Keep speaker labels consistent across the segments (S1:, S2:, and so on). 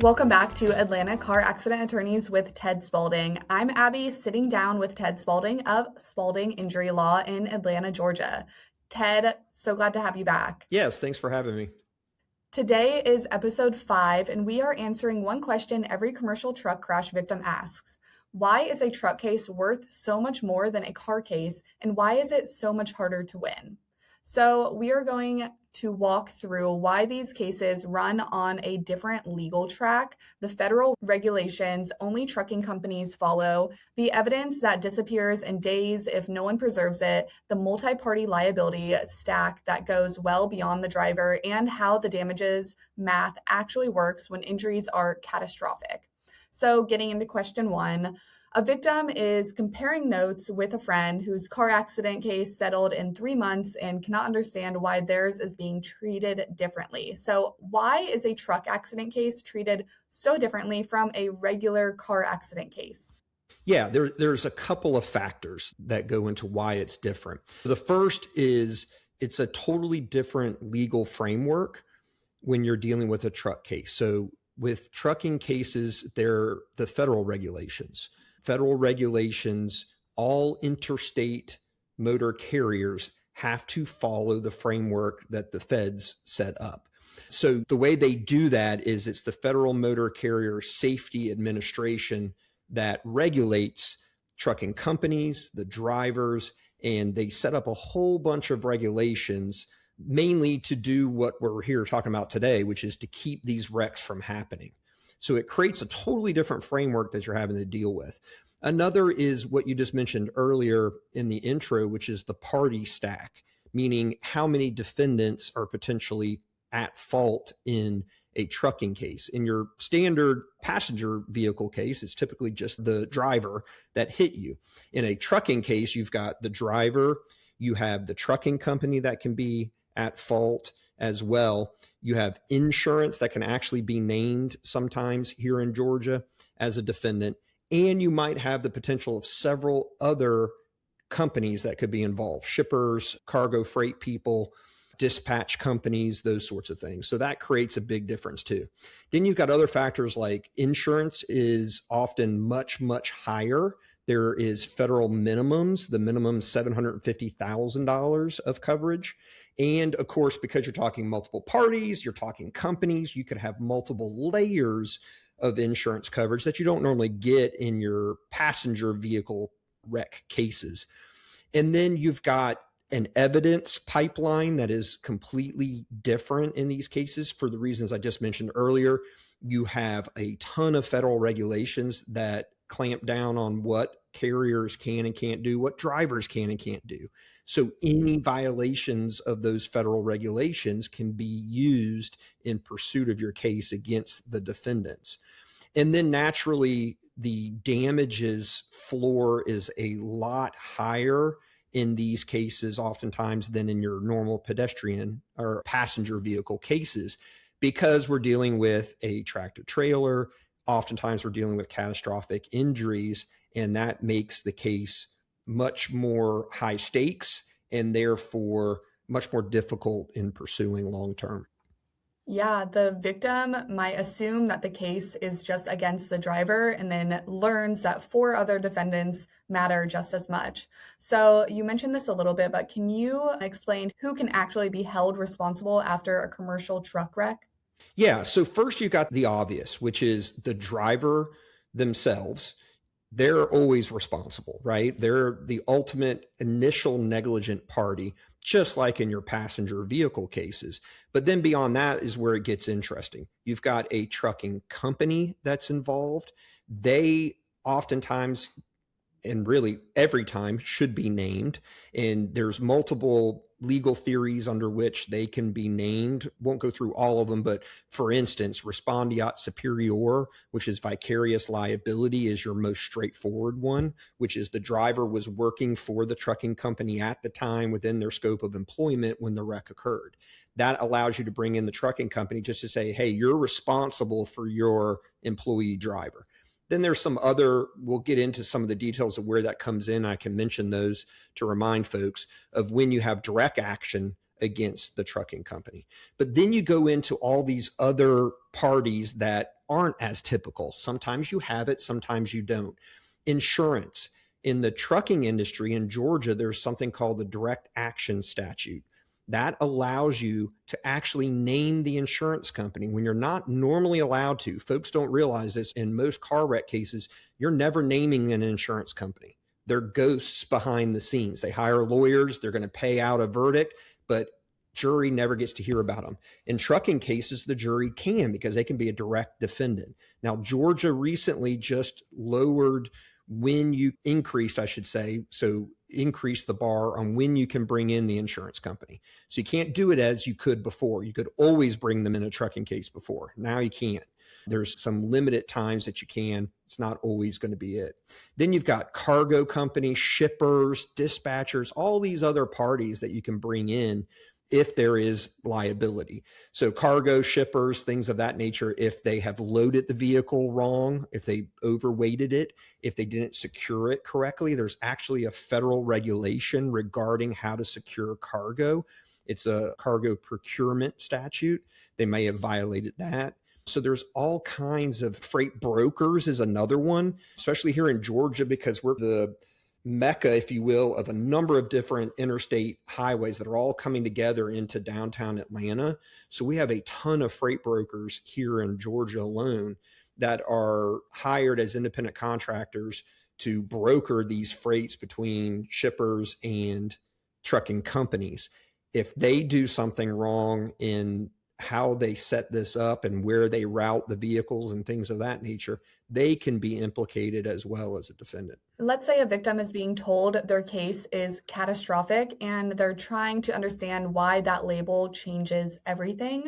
S1: Welcome back to Atlanta Car Accident Attorneys with Ted Spaulding. I'm Abby, sitting down with Ted Spaulding of Spaulding Injury Law in Atlanta, Georgia. Ted, so glad to have you back.
S2: Yes, thanks for having me.
S1: Today is episode 5, and we are answering one question every commercial truck crash victim asks. Why is a truck case worth so much more than a car case, and why is it so much harder to win? So we are going to walk through why these cases run on a different legal track, the federal regulations only trucking companies follow, the evidence that disappears in days if no one preserves it, the multi-party liability stack that goes well beyond the driver, and how the damages math actually works when injuries are catastrophic. So getting into question 1, a victim is comparing notes with a friend whose car accident case settled in 3 months and cannot understand why theirs is being treated differently. So why is a truck accident case treated so differently from a regular car accident case?
S2: Yeah, there's a couple of factors that go into why it's different. The first is it's a totally different legal framework when you're dealing with a truck case. So with trucking cases, they're the federal regulations. Federal regulations, all interstate motor carriers have to follow the framework that the feds set up. So the way they do that is it's the Federal Motor Carrier Safety Administration that regulates trucking companies, the drivers, and they set up a whole bunch of regulations mainly to do what we're here talking about today, which is to keep these wrecks from happening. So it creates a totally different framework that you're having to deal with. Another is what you just mentioned earlier in the intro, which is the party stack, meaning how many defendants are potentially at fault in a trucking case. In your standard passenger vehicle case, it's typically just the driver that hit you. In a trucking case, you've got the driver, you have the trucking company that can be at fault as well. You have insurance that can actually be named sometimes here in Georgia as a defendant. And you might have the potential of several other companies that could be involved: shippers, cargo freight people, dispatch companies, those sorts of things. So that creates a big difference too. Then you've got other factors like insurance is often much, much higher. There is federal minimums, the minimum $750,000 of coverage. And of course, because you're talking multiple parties, you're talking companies, you could have multiple layers of insurance coverage that you don't normally get in your passenger vehicle wreck cases. And then you've got an evidence pipeline that is completely different in these cases for the reasons I just mentioned earlier. You have a ton of federal regulations that clamp down on what carriers can and can't do, what drivers can and can't do. So any violations of those federal regulations can be used in pursuit of your case against the defendants. And then naturally, the damages floor is a lot higher in these cases oftentimes than in your normal pedestrian or passenger vehicle cases, because we're dealing with a tractor trailer. Oftentimes we're dealing with catastrophic injuries, and that makes the case much more high stakes and therefore much more difficult in pursuing long term.
S1: Yeah, the victim might assume that the case is just against the driver and then learns that 4 other defendants matter just as much. So you mentioned this a little bit, but can you explain who can actually be held responsible after a commercial truck wreck?
S2: Yeah, so first you got the obvious, which is the driver themselves. They're always responsible, right? They're the ultimate initial negligent party, just like in your passenger vehicle cases. But then beyond that is where it gets interesting. You've got a trucking company that's involved. They oftentimes, and really every time, should be named. And there's multiple legal theories under which they can be named. Won't go through all of them, but for instance, respondeat superior, which is vicarious liability, is your most straightforward one, which is the driver was working for the trucking company at the time within their scope of employment when the wreck occurred. That allows you to bring in the trucking company just to say, hey, you're responsible for your employee driver. Then there's some other, we'll get into some of the details of where that comes in. I can mention those to remind folks of when you have direct action against the trucking company. But then you go into all these other parties that aren't as typical. Sometimes you have it, sometimes you don't. Insurance. In the trucking industry in Georgia, there's something called the direct action statute. That allows you to actually name the insurance company when you're not normally allowed to. Folks don't realize this. In most car wreck cases, you're never naming an insurance company. They're ghosts behind the scenes. They hire lawyers. They're going to pay out a verdict, but jury never gets to hear about them. In trucking cases, the jury can, because they can be a direct defendant. Now, Georgia recently just lowered when you increased, I should say, so increase the bar on when you can bring in the insurance company. So you can't do it as you could before. You could always bring them in a trucking case before. Now you can't. There's some limited times that you can. It's not always going to be it. Then you've got cargo companies, shippers, dispatchers, all these other parties that you can bring in if there is liability. So cargo shippers, things of that nature, if they have loaded the vehicle wrong, if they overweighted it, if they didn't secure it correctly, there's actually a federal regulation regarding how to secure cargo. It's a cargo procurement statute. They may have violated that. So there's all kinds of freight brokers is another one, especially here in Georgia, because we're the mecca, if you will, of a number of different interstate highways that are all coming together into downtown Atlanta. So we have a ton of freight brokers here in Georgia alone that are hired as independent contractors to broker these freights between shippers and trucking companies. If they do something wrong in how they set this up and where they route the vehicles and things of that nature, they can be implicated as well as a defendant.
S1: Let's say a victim is being told their case is catastrophic and they're trying to understand why that label changes everything.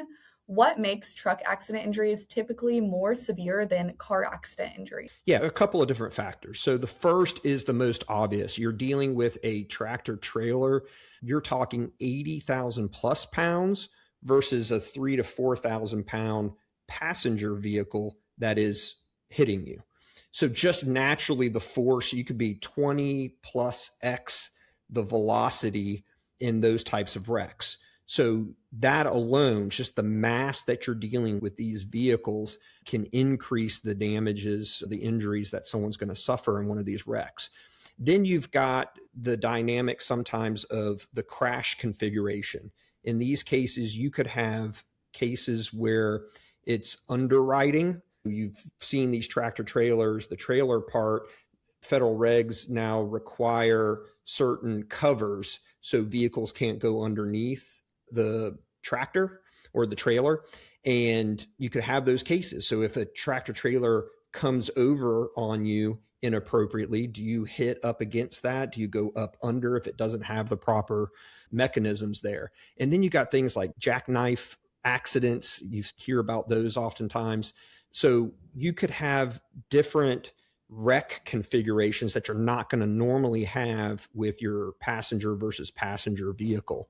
S1: What makes truck accident injuries typically more severe than car accident injury?
S2: Yeah, a couple of different factors. So the first is the most obvious. You're dealing with a tractor trailer. You're talking 80,000 plus pounds versus a 3,000 to 4,000 pound passenger vehicle that is hitting you. So just naturally the force, you could be 20 plus X the velocity in those types of wrecks. So that alone, just the mass that you're dealing with these vehicles can increase the damages, the injuries that someone's going to suffer in one of these wrecks. Then you've got the dynamic sometimes of the crash configuration. In these cases, you could have cases where it's underwriting. You've seen these tractor trailers, the trailer part, federal regs now require certain covers so vehicles can't go underneath the tractor or the trailer. And you could have those cases. So if a tractor trailer comes over on you inappropriately, do you hit up against that? Do you go up under if it doesn't have the proper mechanisms there? And then you got things like jackknife accidents. You hear about those oftentimes. So you could have different wreck configurations that you're not going to normally have with your passenger versus passenger vehicle.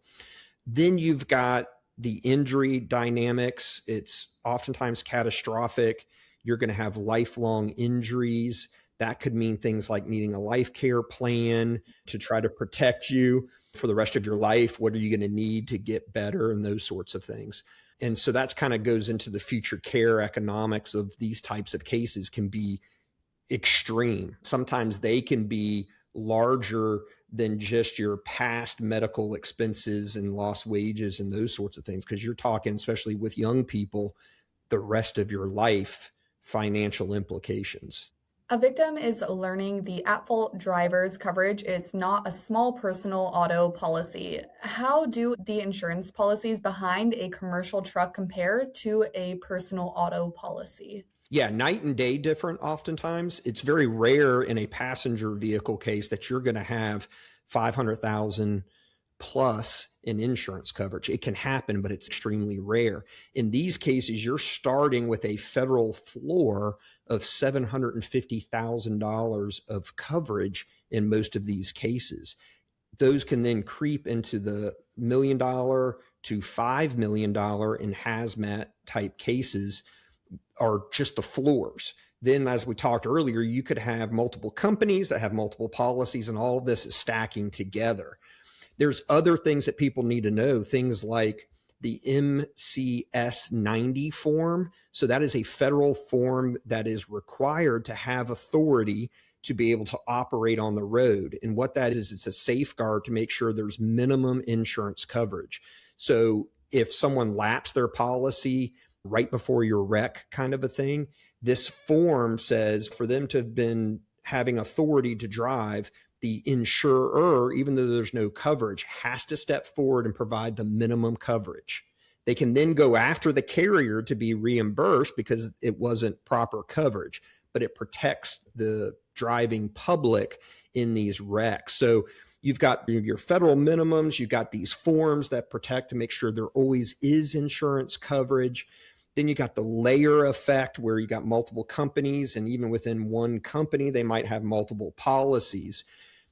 S2: Then you've got the injury dynamics. It's oftentimes catastrophic. You're going to have lifelong injuries. That could mean things like needing a life care plan to try to protect you for the rest of your life. What are you going to need to get better and those sorts of things. And so that's kind of goes into the future care economics of these types of cases can be extreme. Sometimes they can be larger than just your past medical expenses and lost wages and those sorts of things. Because you're talking, especially with young people, the rest of your life financial implications.
S1: A victim is learning the at-fault driver's coverage is not a small personal auto policy. How do the insurance policies behind a commercial truck compare to a personal auto policy?
S2: Yeah, night and day different oftentimes. It's very rare in a passenger vehicle case that you're going to have 500,000 plus in insurance coverage. It can happen, but it's extremely rare. In these cases, you're starting with a federal floor of $750,000 of coverage in most of these cases. Those can then creep into the $1 million to $5 million in hazmat type cases are just the floors. Then, as we talked earlier, you could have multiple companies that have multiple policies, and all of this is stacking together. There's other things that people need to know, things like the MCS 90 form. So that is a federal form that is required to have authority to be able to operate on the road. And what that is, it's a safeguard to make sure there's minimum insurance coverage. So if someone laps their policy right before your wreck, kind of a thing, this form says for them to have been having authority to drive, the insurer, even though there's no coverage, has to step forward and provide the minimum coverage. They can then go after the carrier to be reimbursed because it wasn't proper coverage, but it protects the driving public in these wrecks. So you've got your federal minimums, you've got these forms that protect to make sure there always is insurance coverage. Then you got the layer effect where you got multiple companies, and even within one company, they might have multiple policies.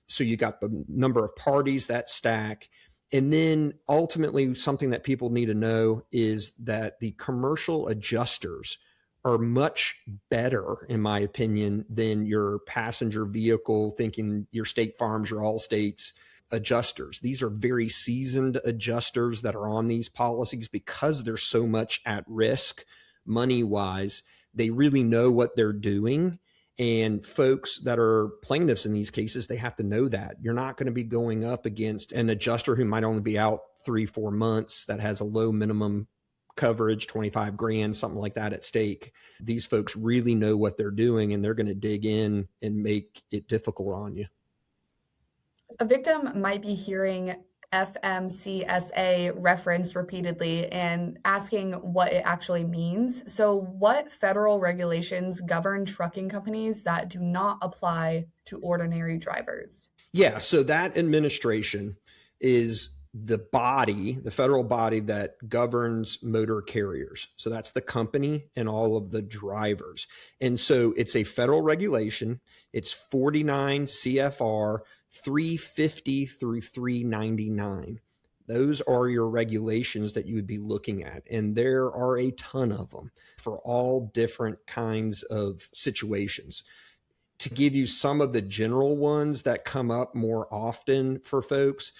S2: So you got the number of parties that stack. And then ultimately, something that people need to know is that the commercial adjusters are much better, in my opinion, than your passenger vehicle, thinking your State Farms, your Allstates adjusters. These are very seasoned adjusters that are on these policies because they're so much at risk money-wise. They really know what they're doing. And folks that are plaintiffs in these cases, they have to know that. You're not going to be going up against an adjuster who might only be out 3-4 months that has a low minimum coverage, 25 grand, something like that at stake. These folks really know what they're doing, and they're going to dig in and make it difficult on you.
S1: A victim might be hearing FMCSA referenced repeatedly and asking what it actually means. So, what federal regulations govern trucking companies that do not apply to ordinary drivers?
S2: Yeah, so that administration is the body, the federal body that governs motor carriers. So that's the company and all of the drivers. And so it's a federal regulation. It's 49 CFR 350 through 399. Those are your regulations that you would be looking at. And there are a ton of them for all different kinds of situations. To give you some of the general ones that come up more often for folks,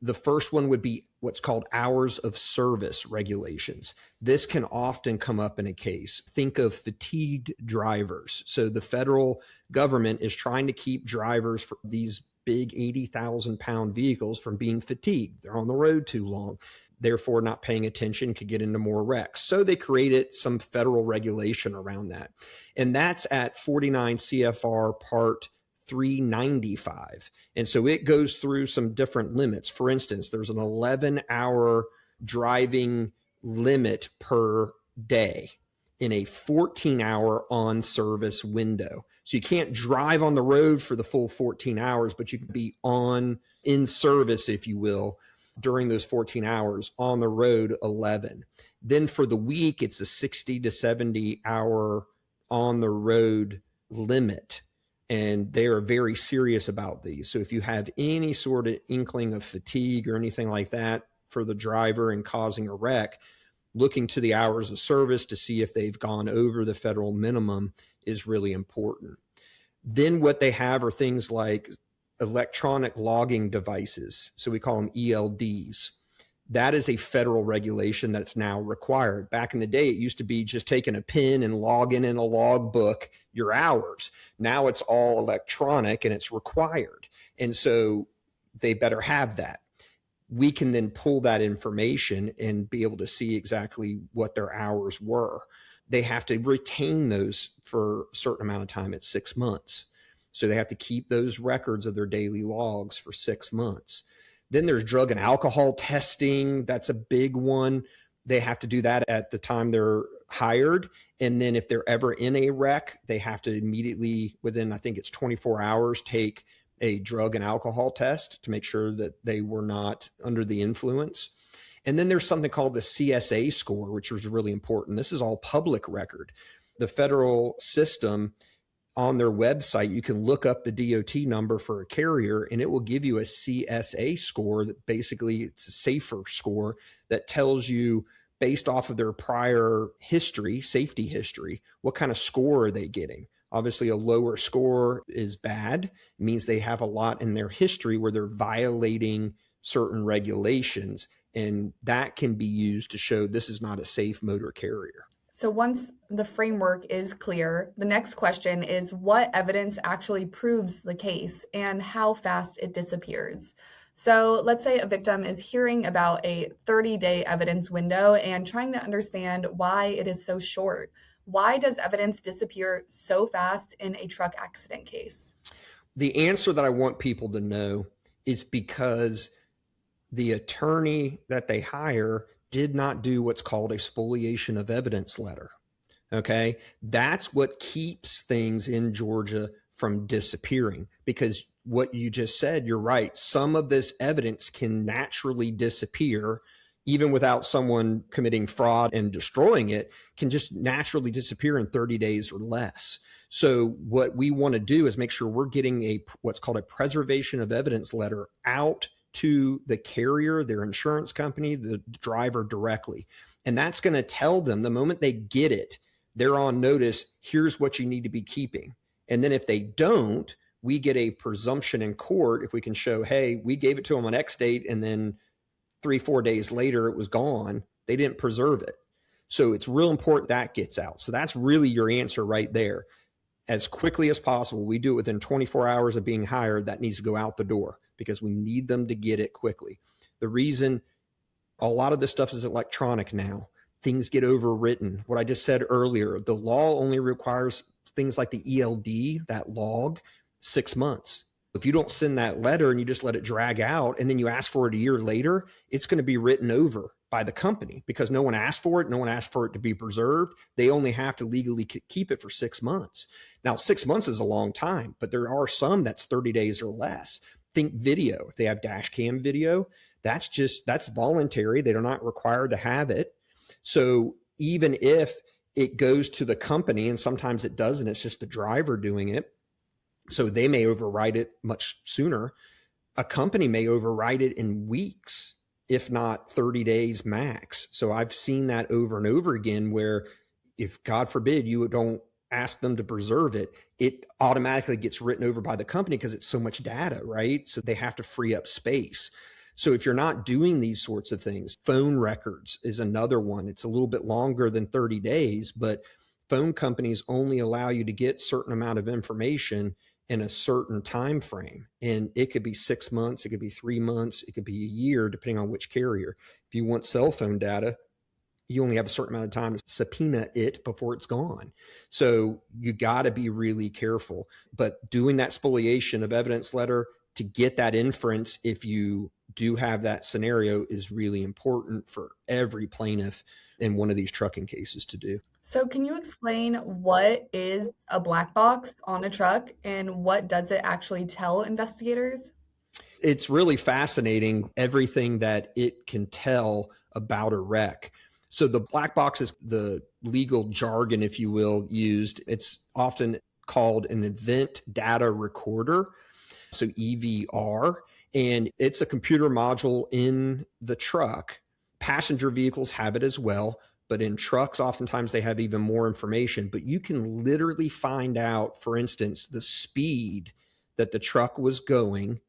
S2: the first one would be what's called hours of service regulations. This can often come up in a case. Think of fatigued drivers. So the federal government is trying to keep drivers for these big 80,000 pound vehicles from being fatigued. They're on the road too long. Therefore, not paying attention could get into more wrecks. So they created some federal regulation around that. And that's at 49 CFR Part 395. And so it goes through some different limits. For instance, there's an 11-hour driving limit per day in a 14-hour on-service window. So you can't drive on the road for the full 14 hours, but you can be in service, if you will, during those 14 hours, on the road 11. Then for the week, it's a 60 to 70 hour on the road limit. And they are very serious about these. So if you have any sort of inkling of fatigue or anything like that for the driver and causing a wreck, looking to the hours of service to see if they've gone over the federal minimum is really important. Then what they have are things like electronic logging devices. So we call them ELDs. That is a federal regulation that's now required. Back in the day, it used to be just taking a pen and logging in a logbook your hours. Now it's all electronic and it's required. And so they better have that. We can then pull that information and be able to see exactly what their hours were. They have to retain those for a certain amount of time. It's 6 months. So they have to keep those records of their daily logs for 6 months. Then there's drug and alcohol testing. That's a big one. They have to do that at the time they're hired. And then if they're ever in a wreck, they have to immediately, within, I think it's 24 hours, take a drug and alcohol test to make sure that they were not under the influence. And then there's something called the CSA score, which was really important. This is all public record. The federal system, on their website, you can look up the DOT number for a carrier and it will give you a CSA score that basically it's a safer score that tells you based off of their prior history, safety history, what kind of score are they getting? Obviously, a lower score is bad. It means they have a lot in their history where they're violating certain regulations, and that can be used to show this is not a safe motor carrier.
S1: So once the framework is clear, the next question is what evidence actually proves the case and how fast it disappears. So let's say a victim is hearing about a 30-day evidence window and trying to understand why it is so short. Why does evidence disappear so fast in a truck accident case?
S2: The answer that I want people to know is because the attorney that they hire did not do what's called a spoliation of evidence letter. Okay. That's what keeps things in Georgia from disappearing, because what you just said, you're right. Some of this evidence can naturally disappear even without someone committing fraud and destroying it, can just naturally disappear in 30 days or less. So what we want to do is make sure we're getting what's called a preservation of evidence letter out to the carrier, their insurance company, the driver directly. And that's going to tell them the moment they get it, they're on notice, here's what you need to be keeping. And then if they don't, we get a presumption in court if we can show, hey, we gave it to them on X date and then 3-4 days later it was gone. They didn't preserve it. So it's real important that gets out. So that's really your answer right there. As quickly as possible, we do it within 24 hours of being hired. That needs to go out the door because we need them to get it quickly. The reason a lot of this stuff is electronic now, things get overwritten. What I just said earlier, the law only requires things like the ELD, that log, 6 months. If you don't send that letter and you just let it drag out and then you ask for it a year later, it's going to be written over by the company because no one asked for it. No one asked for it to be preserved. They only have to legally keep it for 6 months. Now, 6 months is a long time, but there are some that's 30 days or less. Think video. If they have dash cam video, that's voluntary. They're not required to have it. So even if it goes to the company, and sometimes it doesn't, it's just the driver doing it, so they may override it much sooner. A company may override it in weeks, if not 30 days max. So I've seen that over and over again where if, God forbid, you don't ask them to preserve it, it automatically gets written over by the company because it's so much data, right? So they have to free up space. So if you're not doing these sorts of things, phone records is another one. It's a little bit longer than 30 days, but phone companies only allow you to get a certain amount of information in a certain time frame. And it could be 6 months, it could be 3 months, it could be a year, depending on which carrier. If you want cell phone data, you only have a certain amount of time to subpoena it before it's gone. So you got to be really careful. But doing that spoliation of evidence letter to get that inference, if you do have that scenario, is really important for every plaintiff in one of these trucking cases to do.
S1: So can you explain what is a black box on a truck and what does it actually tell investigators?
S2: It's really fascinating, everything that it can tell about a wreck. So the black box is the legal jargon, if you will, used. It's often called an event data recorder, so EVR, and it's a computer module in the truck. Passenger vehicles have it as well, but in trucks, oftentimes they have even more information. But you can literally find out, for instance, the speed that the truck was going,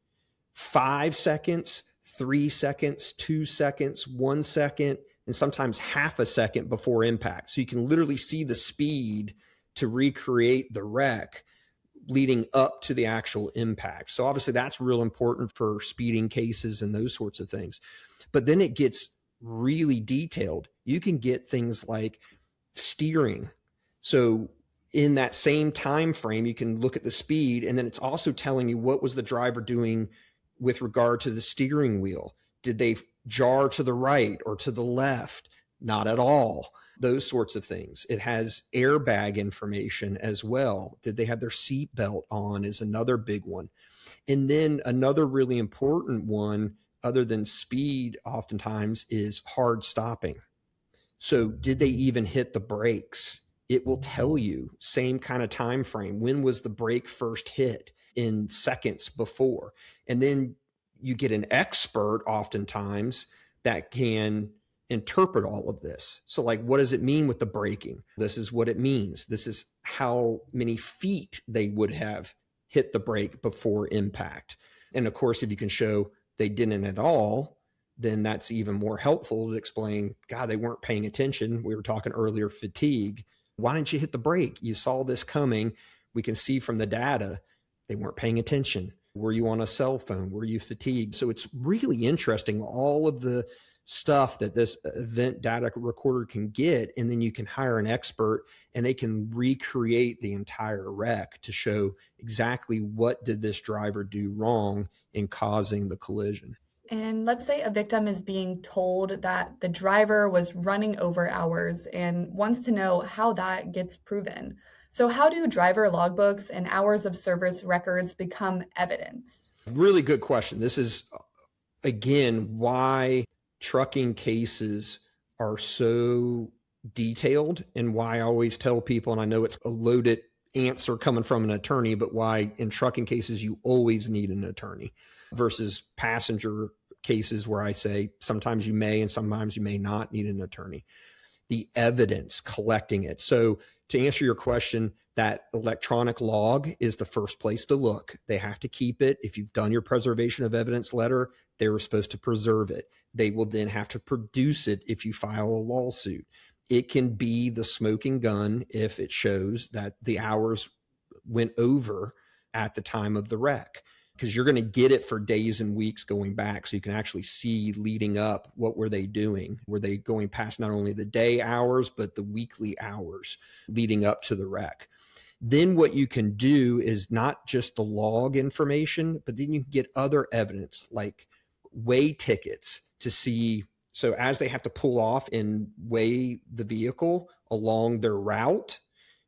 S2: 5 seconds, 3 seconds, 2 seconds, 1 second, and sometimes half a second before impact. So you can literally see the speed to recreate the wreck leading up to the actual impact. So obviously that's real important for speeding cases and those sorts of things. But then it gets really detailed. You can get things like steering. So in that same time frame, you can look at the speed, and then it's also telling you what was the driver doing with regard to the steering wheel. Did they jar to the right or to the left? Not at all. Those sorts of things. It has airbag information as well. Did they have their seat belt on is another big one. And then another really important one, other than speed oftentimes, is hard stopping. So did they even hit the brakes? It will tell you, same kind of time frame. When was the brake first hit in seconds before? And then you get an expert oftentimes that can interpret all of this. So like, what does it mean with the braking? This is what it means. This is how many feet they would have hit the brake before impact. And of course, if you can show they didn't at all, then that's even more helpful to explain, God, they weren't paying attention. We were talking earlier, fatigue. Why didn't you hit the brake? You saw this coming. We can see from the data, they weren't paying attention. Were you on a cell phone? Were you fatigued? So it's really interesting, all of the stuff that this event data recorder can get. And then you can hire an expert and they can recreate the entire wreck to show exactly what did this driver do wrong in causing the collision.
S1: And let's say a victim is being told that the driver was running over hours and wants to know how that gets proven. So how do driver logbooks and hours of service records become evidence?
S2: Really good question. This is, again, why trucking cases are so detailed and why I always tell people, and I know it's a loaded answer coming from an attorney, but why in trucking cases you always need an attorney versus passenger cases where I say sometimes you may and sometimes you may not need an attorney. The evidence, collecting it. So to answer your question, that electronic log is the first place to look. They have to keep it. If you've done your preservation of evidence letter, they were supposed to preserve it. They will then have to produce it if you file a lawsuit. It can be the smoking gun if it shows that the hours went over at the time of the wreck, because you're going to get it for days and weeks going back. So you can actually see leading up, what were they doing? Were they going past not only the day hours, but the weekly hours leading up to the wreck? Then what you can do is not just the log information, but then you can get other evidence like weigh tickets to see. So as they have to pull off and weigh the vehicle along their route,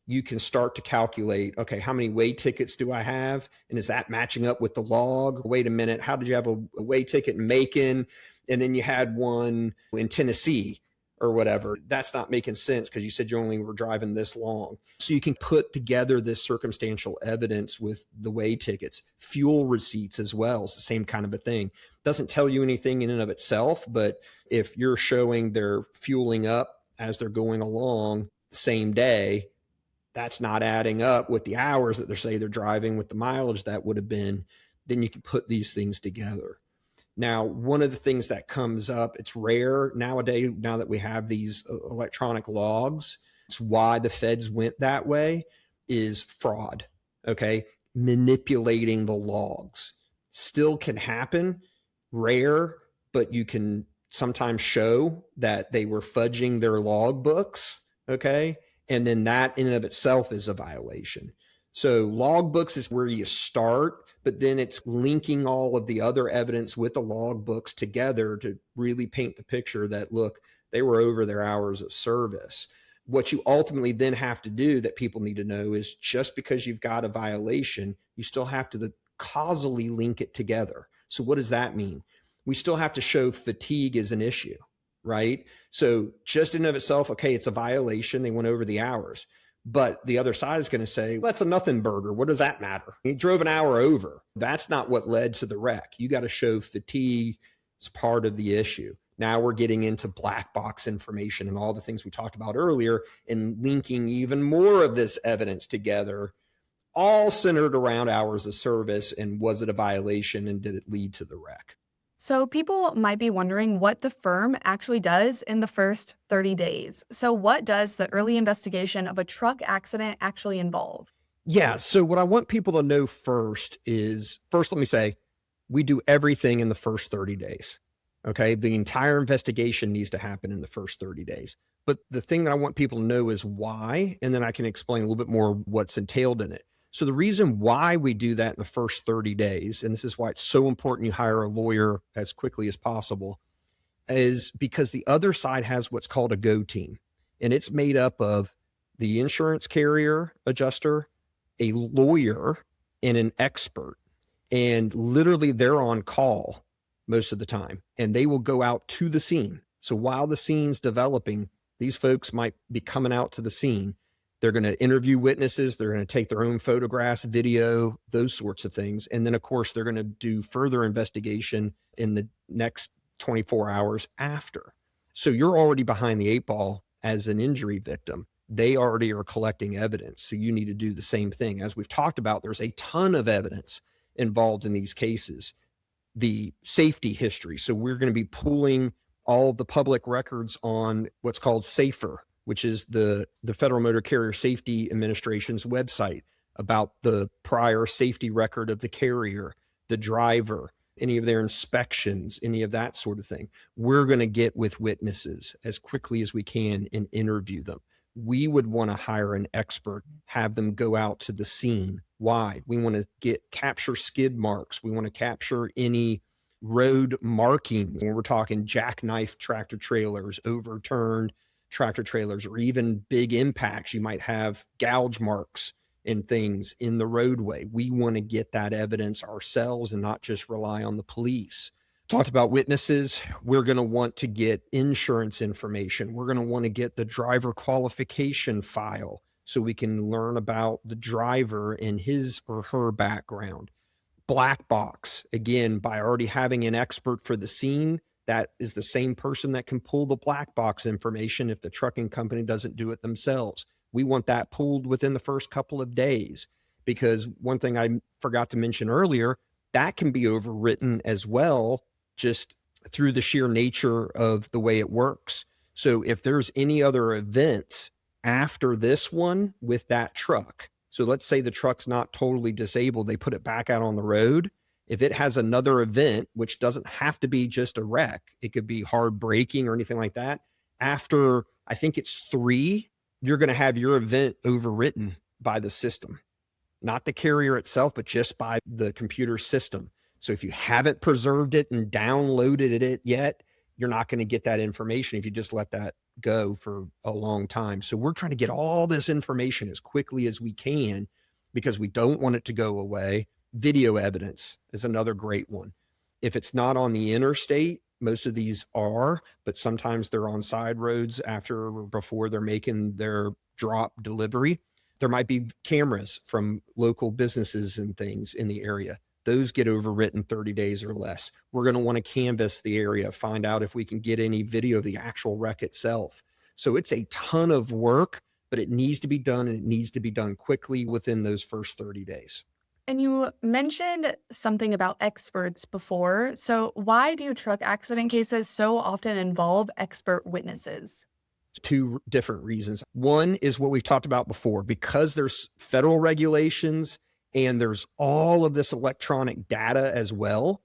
S2: you can start to calculate, okay, how many weigh tickets do I have? And is that matching up with the log? Wait a minute, how did you have a weigh ticket in Macon and then you had one in Tennessee or whatever? That's not making sense because you said you only were driving this long. So you can put together this circumstantial evidence with the weigh tickets. Fuel receipts as well is the same kind of a thing. Doesn't tell you anything in and of itself, but if you're showing they're fueling up as they're going along the same day, that's not adding up with the hours that they're driving, with the mileage that would have been, then you can put these things together. Now, one of the things that comes up, it's rare nowadays, now that we have these electronic logs, it's why the feds went that way, is fraud, okay? Manipulating the logs. Still can happen, rare, but you can sometimes show that they were fudging their logbooks, okay? And then that in and of itself is a violation. So logbooks is where you start, but then it's linking all of the other evidence with the logbooks together to really paint the picture that, look, they were over their hours of service. What you ultimately then have to do that people need to know is just because you've got a violation, you still have to causally link it together. So what does that mean? We still have to show fatigue is an issue, right? So just in and of itself, okay, it's a violation. They went over the hours. But the other side is going to say, well, that's a nothing burger. What does that matter? He drove an hour over. That's not what led to the wreck. You got to show fatigue as part of the issue. Now we're getting into black box information and all the things we talked about earlier and linking even more of this evidence together, all centered around hours of service and was it a violation and did it lead to the wreck?
S1: So people might be wondering what the firm actually does in the first 30 days. So what does the early investigation of a truck accident actually involve?
S2: Yeah. So what I want people to know first, let me say, we do everything in the first 30 days. Okay. The entire investigation needs to happen in the first 30 days. But the thing that I want people to know is why, and then I can explain a little bit more what's entailed in it. So the reason why we do that in the first 30 days, and this is why it's so important you hire a lawyer as quickly as possible, is because the other side has what's called a go team. And it's made up of the insurance carrier adjuster, a lawyer, and an expert. And literally they're on call most of the time, and they will go out to the scene. So while the scene's developing, these folks might be coming out to the scene. They're going to interview witnesses. They're going to take their own photographs, video, those sorts of things. And then, of course, they're going to do further investigation in the next 24 hours after. So you're already behind the eight ball as an injury victim. They already are collecting evidence. So you need to do the same thing. As we've talked about, there's a ton of evidence involved in these cases. the safety history. So we're going to be pulling all the public records on what's called SAFER, which is the Federal Motor Carrier Safety Administration's website, about the prior safety record of the carrier, the driver, any of their inspections, any of that sort of thing. We're going to get with witnesses as quickly as we can and interview them. We would want to hire an expert, have them go out to the scene. Why? We want to capture skid marks. We want to capture any road markings. When we're talking jackknife tractor trailers, overturned tractor trailers, or even big impacts, you might have gouge marks and things in the roadway. We want to get that evidence ourselves and not just rely on the police. Talked about witnesses. We're going to want to get insurance information. We're going to want to get the driver qualification file so we can learn about the driver and his or her background. Black box, again, by already having an expert for the scene, that is the same person that can pull the black box information if the trucking company doesn't do it themselves. We want that pulled within the first couple of days, because one thing I forgot to mention earlier, that can be overwritten as well, just through the sheer nature of the way it works. So if there's any other events after this one with that truck, so let's say the truck's not totally disabled, they put it back out on the road. If it has another event, which doesn't have to be just a wreck, it could be hard braking or anything like that, after I think it's 3, you're going to have your event overwritten by the system, not the carrier itself, but just by the computer system. So if you haven't preserved it and downloaded it yet, you're not going to get that information if you just let that go for a long time. So we're trying to get all this information as quickly as we can because we don't want it to go away. Video evidence is another great one. If it's not on the interstate, most of these are, but sometimes they're on side roads after or before they're making their drop delivery. There might be cameras from local businesses and things in the area. Those get overwritten 30 days or less. We're going to want to canvass the area, find out if we can get any video of the actual wreck itself. So it's a ton of work, but it needs to be done, and it needs to be done quickly within those first 30 days.
S1: And you mentioned something about experts before. So why do truck accident cases so often involve expert witnesses?
S2: 2 different reasons. One is what we've talked about before, because there's federal regulations and there's all of this electronic data as well.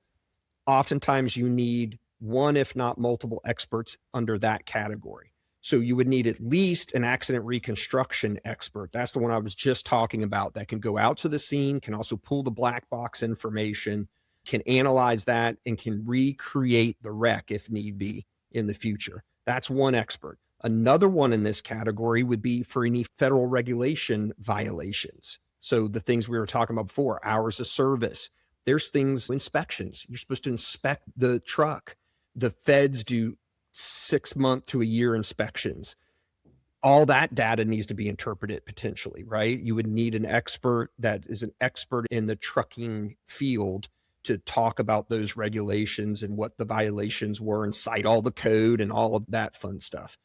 S2: Oftentimes you need one, if not multiple experts under that category. So you would need at least an accident reconstruction expert. That's the one I was just talking about, that can go out to the scene, can also pull the black box information, can analyze that, and can recreate the wreck if need be in the future. That's one expert. Another one in this category would be for any federal regulation violations. So the things we were talking about before, hours of service, there's things, inspections. You're supposed to inspect the truck. The feds do 6-month to a year inspections. All that data needs to be interpreted potentially, right? You would need an expert that is an expert in the trucking field to talk about those regulations and what the violations were and cite all the code and all of that fun stuff.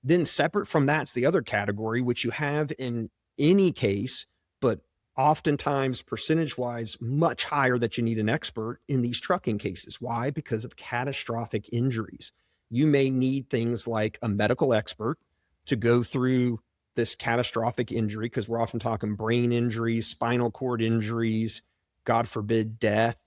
S2: Then separate from that's the other category, which you have in any case, but oftentimes percentage-wise much higher, that you need an expert in these trucking cases. Why? Because of catastrophic injuries. You may need things like a medical expert to go through this catastrophic injury, because we're often talking brain injuries, spinal cord injuries, God forbid, death,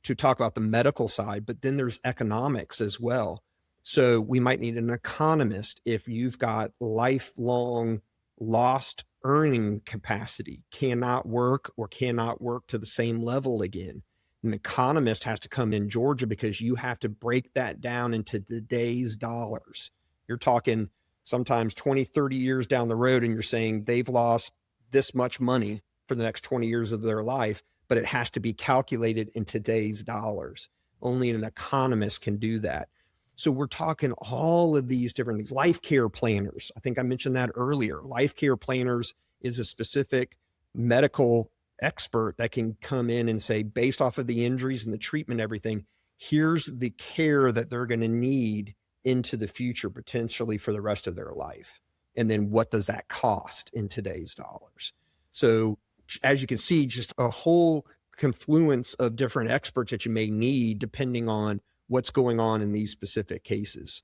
S2: to talk about the medical side. But then there's economics as well. So we might need an economist if you've got lifelong lost earning capacity, cannot work or cannot work to the same level again. An economist has to come in Georgia because you have to break that down into today's dollars. You're talking sometimes 20, 30 years down the road, and you're saying they've lost this much money for the next 20 years of their life, but it has to be calculated in today's dollars. Only an economist can do that. So we're talking all of these different things. Life care planners, I think I mentioned that earlier. Life care planners is a specific medical expert that can come in and say, based off of the injuries and the treatment, everything, here's the care that they're going to need into the future, potentially for the rest of their life. And then what does that cost in today's dollars? So as you can see, just a whole confluence of different experts that you may need depending on what's going on in these specific cases.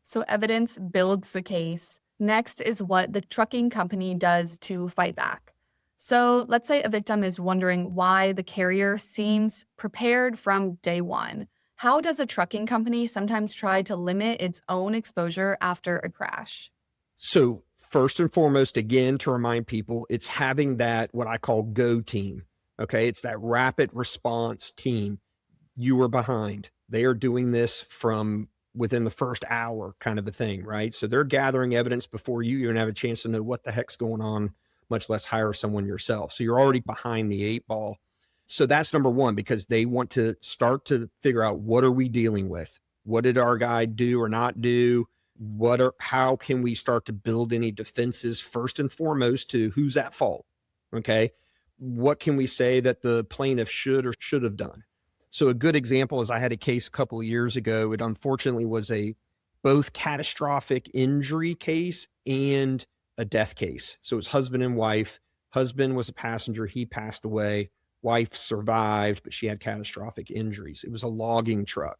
S1: So evidence builds the case. Next is what the trucking company does to fight back. So let's say a victim is wondering why the carrier seems prepared from day one. How does a trucking company sometimes try to limit its own exposure after a crash?
S2: So first and foremost, again, to remind people, it's having that, what I call go team. Okay. It's that rapid response team. You were behind. They are doing this from within the first hour kind of a thing, right? So they're gathering evidence before you even have a chance to know what the heck's going on, much less hire someone yourself. So you're already behind the eight ball. So that's number one, because they want to start to figure out, what are we dealing with? What did our guy do or not do? How can we start to build any defenses first and foremost to who's at fault? Okay. What can we say that the plaintiff should or should have done? So a good example is, I had a case a couple of years ago. It unfortunately was both catastrophic injury case and a death case. So it was husband and wife. Husband was a passenger. He passed away. Wife survived, but she had catastrophic injuries. It was a logging truck,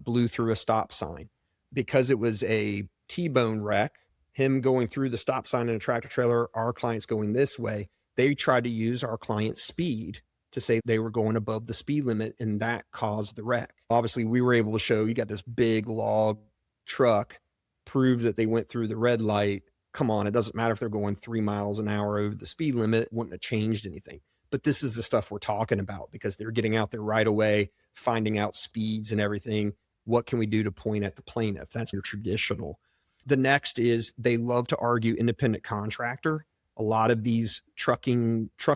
S2: blew through a stop sign. Because it was a T-bone wreck, him going through the stop sign in a tractor trailer, our client's going this way. They tried to use our client's speed to say they were going above the speed limit, and that caused the wreck. Obviously, we were able to show, you got this big log truck, prove that they went through the red light. Come on, it doesn't matter if they're going 3 miles an hour over the speed limit, it wouldn't have changed anything. But this is the stuff we're talking about, because they're getting out there right away, finding out speeds and everything. What can we do to point at the plaintiff? That's your traditional. The next is, they love to argue independent contractor. A lot of these truck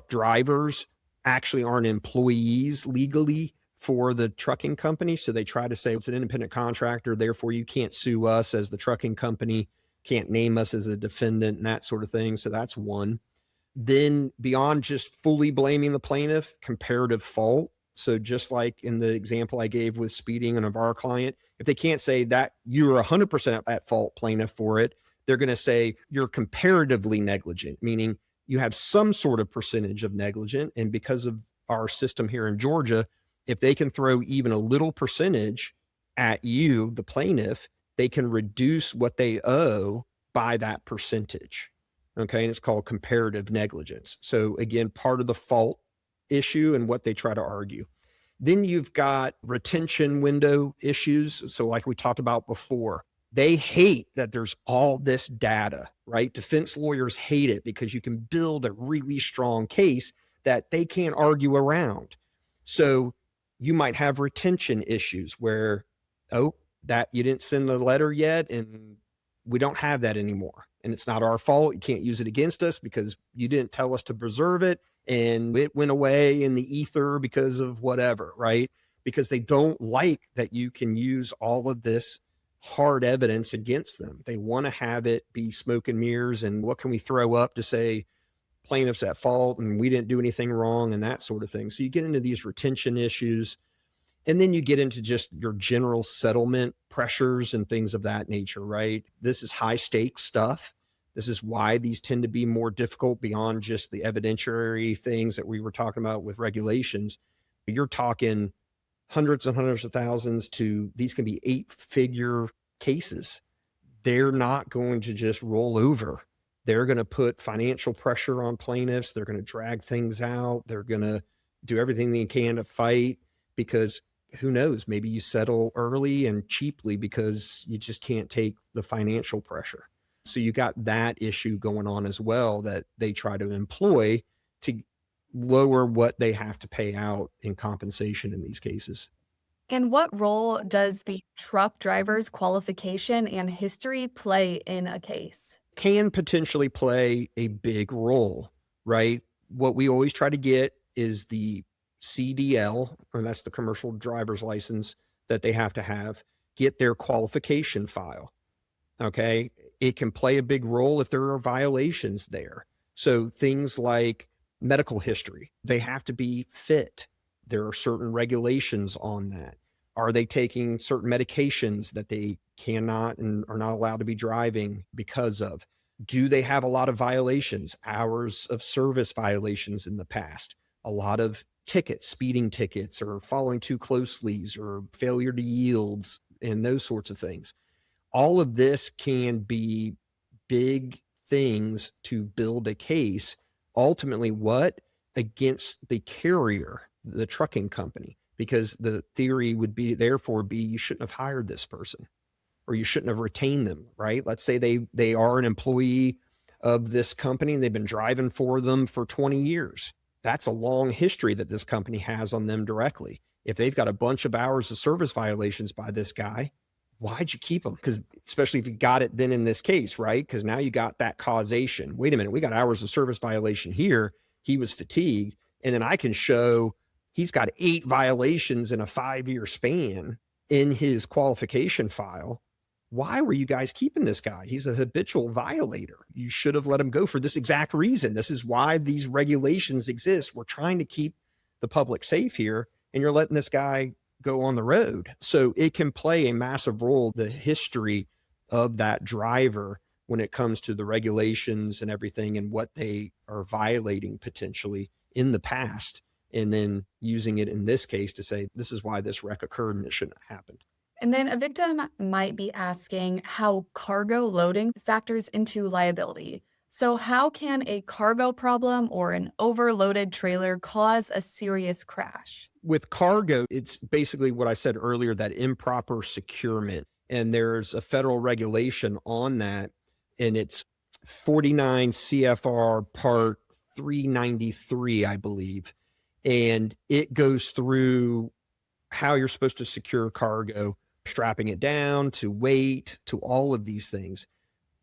S2: drivers actually aren't employees legally for the trucking company. So they try to say it's an independent contractor, therefore you can't sue us as the trucking company, can't name us as a defendant, and that sort of thing. So that's one. Then beyond just fully blaming the plaintiff, comparative fault. So just like in the example I gave with speeding and of our client, if they can't say that you're 100% at fault, plaintiff, for it, they're going to say you're comparatively negligent, meaning you have some sort of percentage of negligent. And because of our system here in Georgia, if they can throw even a little percentage at you, the plaintiff, they can reduce what they owe by that percentage. Okay. And it's called comparative negligence. So again, part of the fault issue and what they try to argue. Then you've got retention window issues. So like we talked about before, they hate that there's all this data, right? Defense lawyers hate it because you can build a really strong case that they can't argue around. So you might have retention issues where, that you didn't send the letter yet, and we don't have that anymore. And it's not our fault. You can't use it against us because you didn't tell us to preserve it, and it went away in the ether because of whatever, right? Because they don't like that you can use all of this hard evidence against them. They want to have it be smoke and mirrors, and what can we throw up to say plaintiff's at fault and we didn't do anything wrong, and that sort of thing. So you get into these retention issues, and then you get into just your general settlement pressures and things of that nature, right? This is high stakes stuff. This is why these tend to be more difficult beyond just the evidentiary things that we were talking about with regulations. You're talking hundreds and hundreds of thousands to, these can be 8-figure cases. They're not going to just roll over. They're going to put financial pressure on plaintiffs. They're going to drag things out. They're going to do everything they can to fight, because who knows, maybe you settle early and cheaply because you just can't take the financial pressure. So you got that issue going on as well that they try to employ to lower what they have to pay out in compensation in these cases.
S1: And what role does the truck driver's qualification and history play in a case?
S2: Can potentially play a big role, right? What we always try to get is the CDL, or that's the commercial driver's license that they have to have, get their qualification file. Okay. It can play a big role if there are violations there. So things like medical history, they have to be fit. There are certain regulations on that. Are they taking certain medications that they cannot and are not allowed to be driving because of? Do they have a lot of violations, hours of service violations in the past? A lot of tickets, speeding tickets, or following too closely, or failure to yields, and those sorts of things. All of this can be big things to build a case. Ultimately, what? Against the carrier, the trucking company, because the theory would be, therefore, be you shouldn't have hired this person, or you shouldn't have retained them, right? Let's say they are an employee of this company and they've been driving for them for 20 years. That's a long history that this company has on them directly. If they've got a bunch of hours of service violations by this guy, why'd you keep them? Because especially if you got it then in this case, right? Because now you got that causation. Wait a minute, we got hours of service violation here. He was fatigued. And then I can show he's got 8 violations in a 5-year span in his qualification file. Why were you guys keeping this guy? He's a habitual violator. You should have let him go for this exact reason. This is why these regulations exist. We're trying to keep the public safe here, and you're letting this guy go on the road. So it can play a massive role, the history of that driver, when it comes to the regulations and everything and what they are violating potentially in the past, and then using it in this case to say, this is why this wreck occurred and it shouldn't have happened.
S1: And then a victim might be asking how cargo loading factors into liability. So how can a cargo problem or an overloaded trailer cause a serious crash?
S2: With cargo, it's basically what I said earlier, that improper securement. And there's a federal regulation on that, and it's 49 CFR Part 393, I believe. And it goes through how you're supposed to secure cargo, strapping it down to weight, to all of these things.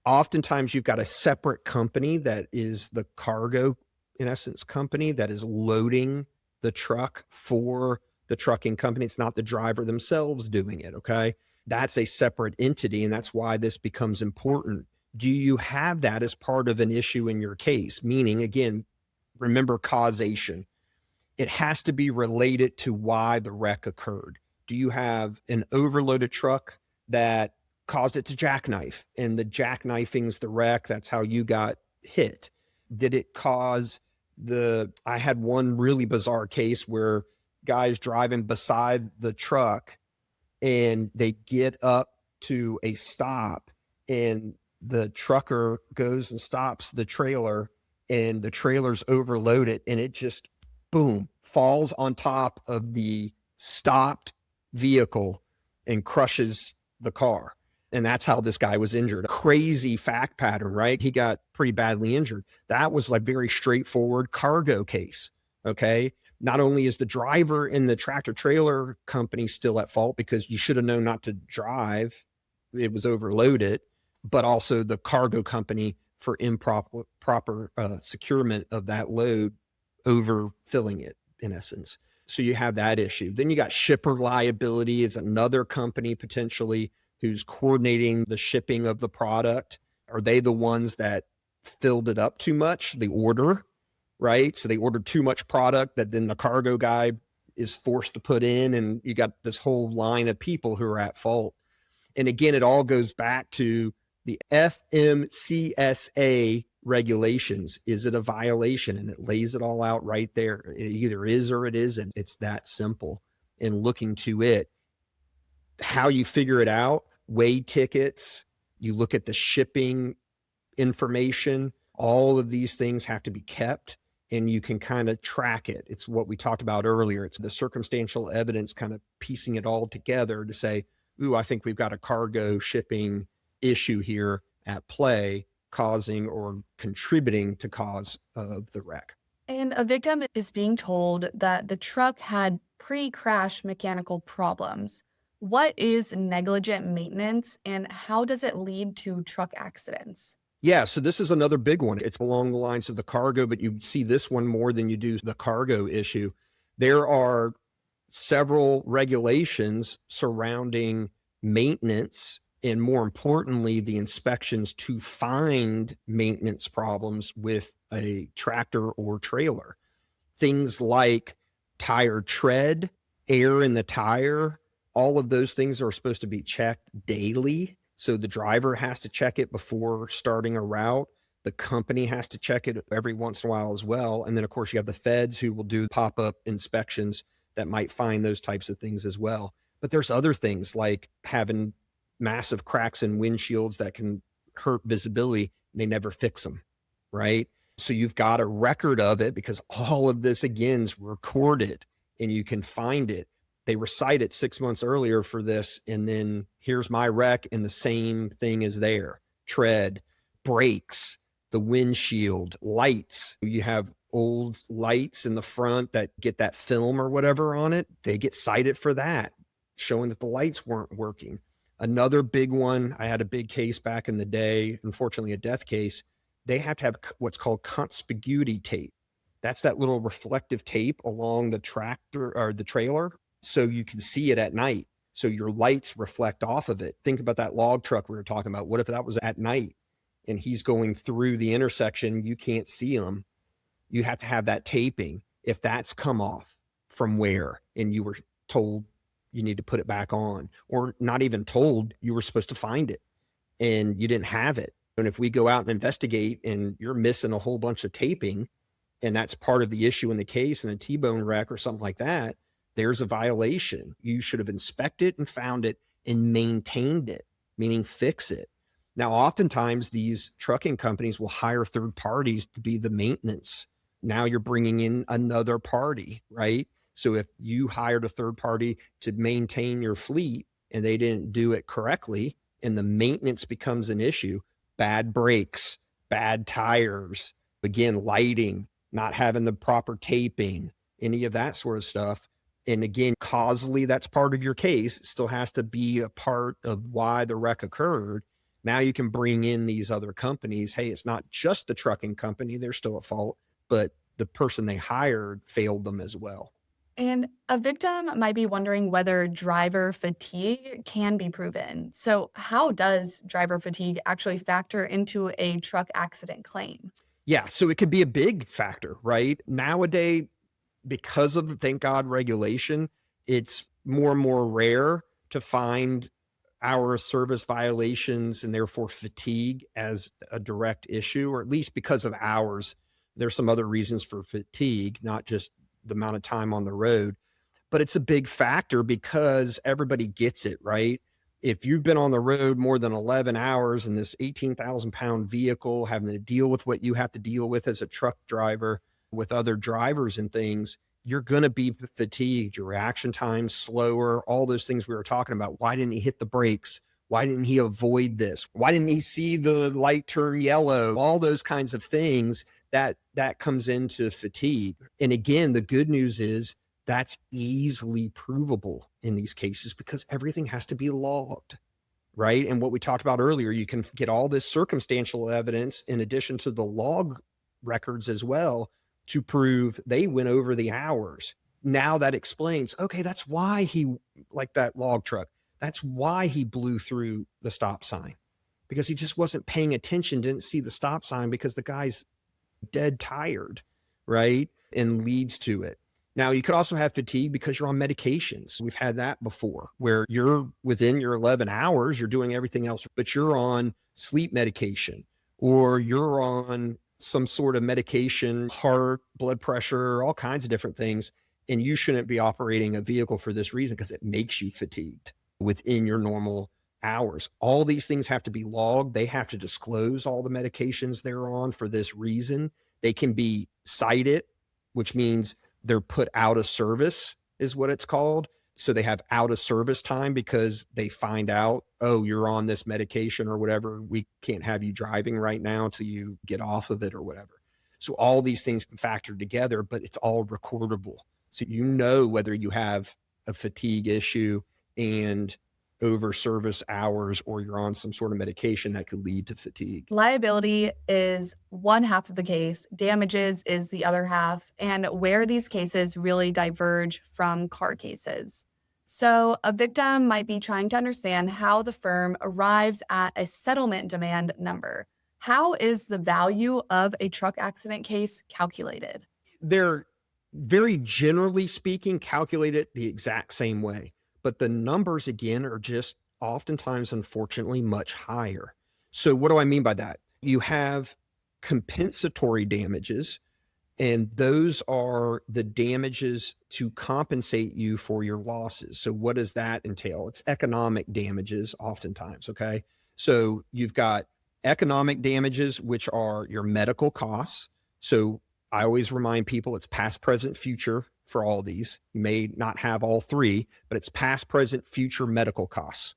S2: Oftentimes you've got a separate company that is the cargo, in essence, company that is loading the truck for the trucking company. It's not the driver themselves doing it, okay? That's a separate entity, and that's why this becomes important. Do you have that as part of an issue in your case? Meaning, again, remember causation. It has to be related to why the wreck occurred. Do you have an overloaded truck that caused it to jackknife, and the jackknifing's the wreck? That's how you got hit. Did it cause I had one really bizarre case where guys driving beside the truck, and they get up to a stop, and the trucker goes and stops the trailer, and the trailer's overloaded, and it just, boom, falls on top of the stopped vehicle and crushes the car. And that's how this guy was injured. A crazy fact pattern, right? He got pretty badly injured. That was like very straightforward cargo case. Okay. Not only is the driver in the tractor trailer company still at fault because you should have known not to drive, it was overloaded, but also the cargo company for improper securement of that load, overfilling it in essence. So you have that issue. Then you got shipper liability is another company potentially who's coordinating the shipping of the product. Are they the ones that filled it up too much, the order, right? So they ordered too much product that then the cargo guy is forced to put in, and you got this whole line of people who are at fault. And again, it all goes back to the FMCSA regulations. Is it a violation? And it lays it all out right there. It either is or it isn't. It's that simple. And looking to it, how you figure it out, weigh tickets, you look at the shipping information, all of these things have to be kept, and you can kind of track it. It's what we talked about earlier. It's the circumstantial evidence, kind of piecing it all together to say, ooh, I think we've got a cargo shipping issue here at play, causing or contributing to cause of the wreck.
S1: And a victim is being told that the truck had pre-crash mechanical problems. What is negligent maintenance, and how does it lead to truck accidents?
S2: Yeah, so this is another big one. It's along the lines of the cargo, but you see this one more than you do the cargo issue. There are several regulations surrounding maintenance, and more importantly, the inspections to find maintenance problems with a tractor or trailer. Things like tire tread, air in the tire, all of those things are supposed to be checked daily. So the driver has to check it before starting a route. The company has to check it every once in a while as well. And then, of course, you have the feds who will do pop-up inspections that might find those types of things as well. But there's other things like having massive cracks in windshields that can hurt visibility. They never fix them, right? So you've got a record of it because all of this, again, is recorded and you can find it. They recite it 6 months earlier for this, and then here's my wreck, and the same thing is there. Tread, brakes, the windshield, lights. You have old lights in the front that get that film or whatever on it. They get cited for that, showing that the lights weren't working. Another big one, I had a big case back in the day, unfortunately a death case. They have to have what's called conspicuity tape. That's that little reflective tape along the tractor or the trailer, so you can see it at night. So your lights reflect off of it. Think about that log truck we were talking about. What if that was at night and he's going through the intersection? You can't see him. You have to have that taping. If that's come off from where, and you were told you need to put it back on, or not even told, you were supposed to find it and you didn't have it. And if we go out and investigate and you're missing a whole bunch of taping, and that's part of the issue in the case, in a T-bone wreck or something like that, there's a violation. You should have inspected and found it and maintained it, meaning fix it. Now, oftentimes these trucking companies will hire third parties to be the maintenance. Now you're bringing in another party, right? So if you hired a third party to maintain your fleet and they didn't do it correctly and the maintenance becomes an issue, bad brakes, bad tires, again, lighting, not having the proper taping, any of that sort of stuff. And again, causally, that's part of your case. It still has to be a part of why the wreck occurred. Now you can bring in these other companies. Hey, it's not just the trucking company. They're still at fault, but the person they hired failed them as well.
S1: And a victim might be wondering whether driver fatigue can be proven. So, how does driver fatigue actually factor into a truck accident claim?
S2: Yeah, so it could be a big factor, right? Nowadays, because of, thank God, regulation, it's more and more rare to find hour of service violations and therefore fatigue as a direct issue, or at least because of hours. There's some other reasons for fatigue, not just the amount of time on the road, but it's a big factor because everybody gets it, right? If you've been on the road more than 11 hours in this 18,000-pound vehicle, having to deal with what you have to deal with as a truck driver with other drivers and things, you're going to be fatigued. Your reaction time slower, all those things we were talking about. Why didn't he hit the brakes? Why didn't he avoid this? Why didn't he see the light turn yellow? All those kinds of things that comes into fatigue. And again, the good news is that's easily provable in these cases because everything has to be logged, right? And what we talked about earlier, you can get all this circumstantial evidence in addition to the log records as well to prove they went over the hours. Now that explains, okay, that's why he, like that log truck, that's why he blew through the stop sign, because he just wasn't paying attention, didn't see the stop sign because the guy's dead tired, right? And leads to it. Now, you could also have fatigue because you're on medications. We've had that before where you're within your 11 hours, you're doing everything else, but you're on sleep medication or you're on some sort of medication, heart, blood pressure, all kinds of different things. And you shouldn't be operating a vehicle for this reason because it makes you fatigued within your normal hours. All these things have to be logged. They have to disclose all the medications they're on for this reason. They can be cited, which means they're put out of service is what it's called. So they have out of service time because they find out, oh, you're on this medication or whatever. We can't have you driving right now till you get off of it or whatever. So all these things can factor together, but it's all recordable. So you know whether you have a fatigue issue and over service hours or you're on some sort of medication that could lead to fatigue.
S1: Liability is one half of the case, damages is the other half, and where these cases really diverge from car cases. So, a victim might be trying to understand how the firm arrives at a settlement demand number. How is the value of a truck accident case calculated?
S2: They're very generally speaking calculated the exact same way. But the numbers, again, are just oftentimes, unfortunately, much higher. So what do I mean by that? You have compensatory damages, and those are the damages to compensate you for your losses. So what does that entail? It's economic damages oftentimes, okay? So you've got economic damages, which are your medical costs. So I always remind people it's past, present, future for all these. You may not have all three, but it's past, present, future medical costs.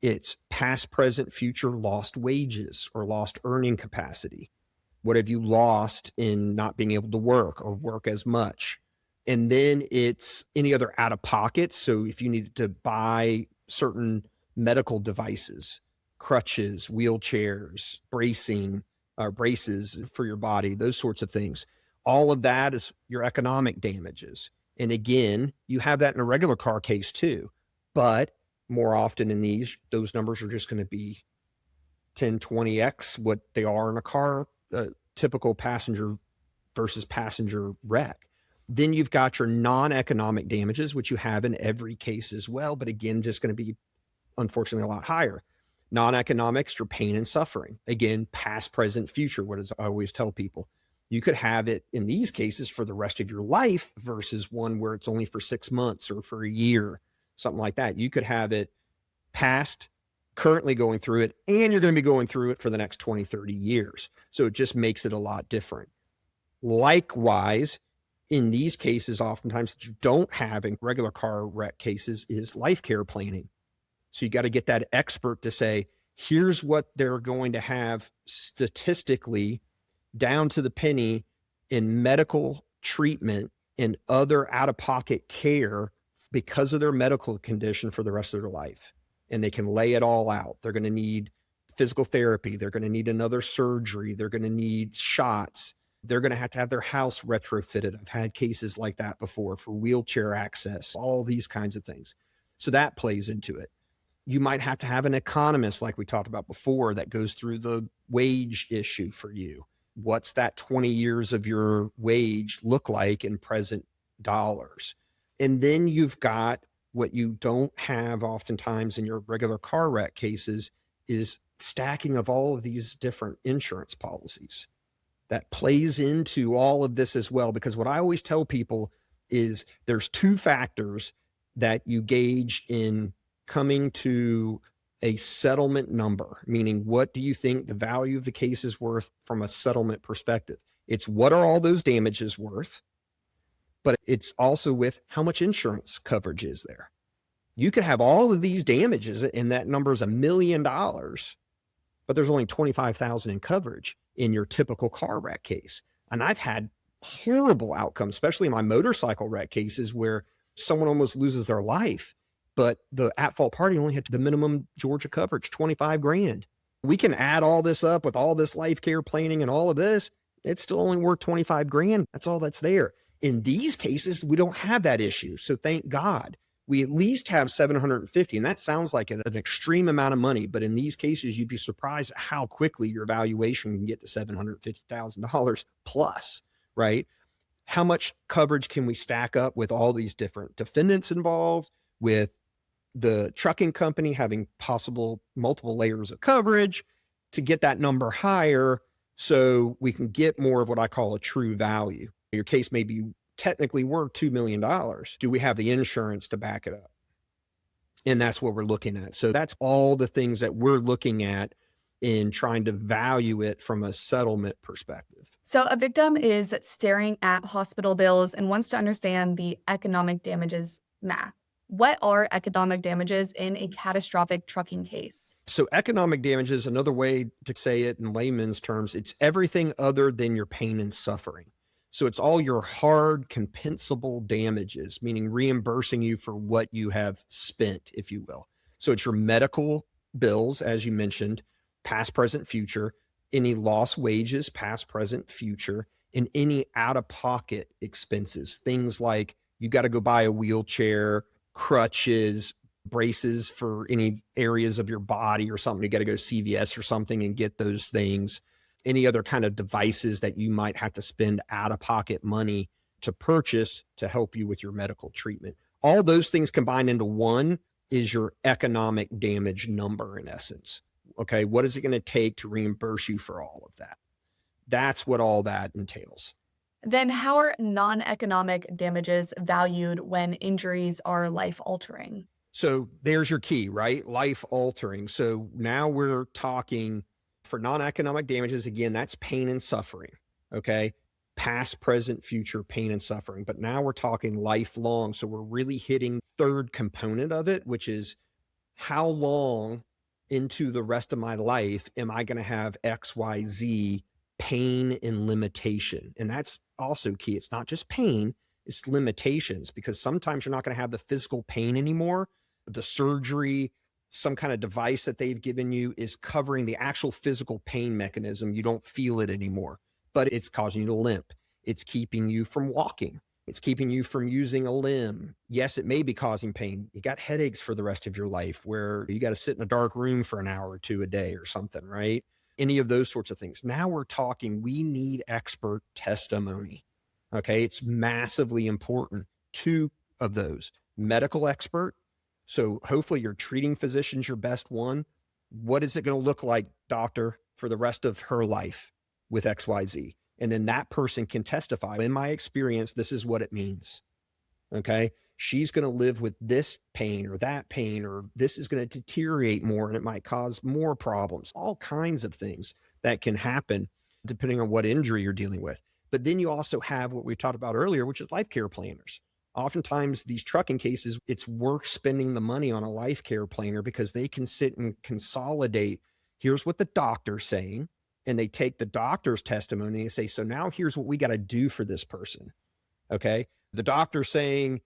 S2: It's past, present, future lost wages or lost earning capacity. What have you lost in not being able to work or work as much? And then it's any other out of pocket. So if you needed to buy certain medical devices, crutches, wheelchairs, braces for your body, those sorts of things, all of that is your economic damages. And again, you have that in a regular car case too, but more often in these, those numbers are just going to be 10, 20x what they are in a car, typical passenger versus passenger wreck. Then you've got your non-economic damages, which you have in every case as well, but again, just going to be unfortunately a lot higher. Non-economics, your pain and suffering. Again, past, present, future, what I always tell people. You could have it in these cases for the rest of your life versus one where it's only for 6 months or for a year, something like that. You could have it past, currently going through it, and you're going to be going through it for the next 20, 30 years. So it just makes it a lot different. Likewise, in these cases, oftentimes that you don't have in regular car wreck cases is life care planning. So you got to get that expert to say, here's what they're going to have statistically down to the penny in medical treatment and other out-of-pocket care because of their medical condition for the rest of their life. And they can lay it all out. They're going to need physical therapy. They're going to need another surgery. They're going to need shots. They're going to have their house retrofitted. I've had cases like that before for wheelchair access, all these kinds of things. So that plays into it. You might have to have an economist, like we talked about before, that goes through the wage issue for you. What's that 20 years of your wage look like in present dollars? And then you've got what you don't have oftentimes in your regular car wreck cases is stacking of all of these different insurance policies. That plays into all of this as well, because what I always tell people is there's two factors that you gauge in coming to a settlement number, meaning what do you think the value of the case is worth from a settlement perspective? It's what are all those damages worth, but it's also with how much insurance coverage is there. You could have all of these damages and that number is $1 million, but there's only 25,000 in coverage in your typical car wreck case. And I've had horrible outcomes, especially in my motorcycle wreck cases where someone almost loses their life, but the at-fault party only had the minimum Georgia coverage, 25 grand. We can add all this up with all this life care planning and all of this. It's still only worth 25 grand. That's all that's there. In these cases, we don't have that issue. So thank God. We at least have 750, and that sounds like an extreme amount of money, but in these cases, you'd be surprised at how quickly your valuation can get to $750,000 plus, right? How much coverage can we stack up with all these different defendants involved, with the trucking company having possible multiple layers of coverage to get that number higher so we can get more of what I call a true value. Your case may be technically worth $2 million. Do we have the insurance to back it up? And that's what we're looking at. So that's all the things that we're looking at in trying to value it from a settlement perspective.
S1: So a victim is staring at hospital bills and wants to understand the economic damages math. What are economic damages in a catastrophic trucking case?
S2: So economic damages, another way to say it in layman's terms, it's everything other than your pain and suffering. So it's all your hard compensable damages, meaning reimbursing you for what you have spent, if you will. So it's your medical bills, as you mentioned, past, present, future, any lost wages, past, present, future, and any out-of-pocket expenses, things like you got to go buy a wheelchair, crutches, braces for any areas of your body or something. You got to go to CVS or something and get those things. Any other kind of devices that you might have to spend out-of-pocket money to purchase to help you with your medical treatment. All those things combined into one is your economic damage number in essence. Okay, what is it going to take to reimburse you for all of that? That's what all that entails.
S1: Then, how are non economic damages valued when injuries are life altering?
S2: So there's your key, right? Life altering. So now we're talking for non economic damages. Again, that's pain and suffering. Okay. Past, present, future pain and suffering. But now we're talking lifelong. So we're really hitting third component of it, which is how long into the rest of my life am I going to have XYZ pain and limitation? And that's also key. It's not just pain, it's limitations, because sometimes you're not going to have the physical pain anymore. The surgery, some kind of device that they've given you is covering the actual physical pain mechanism. You don't feel it anymore, but it's causing you to limp. It's keeping you from walking. It's keeping you from using a limb. Yes, it may be causing pain. You got headaches for the rest of your life where you got to sit in a dark room for an hour or two a day or something, right? Any of those sorts of things. Now we're talking, we need expert testimony. Okay. It's massively important. Two of those: medical expert. So hopefully your treating physician's your best one. What is it going to look like, doctor, for the rest of her life with XYZ? And then that person can testify, in my experience, this is what it means. Okay. She's going to live with this pain, or this is going to deteriorate more and it might cause more problems, all kinds of things that can happen depending on what injury you're dealing with. But then you also have what we talked about earlier, which is life care planners. Oftentimes these trucking cases, it's worth spending the money on a life care planner because they can sit and consolidate. Here's what the doctor's saying. And they take the doctor's testimony and say, so now here's what we got to do for this person. Okay. The doctor's saying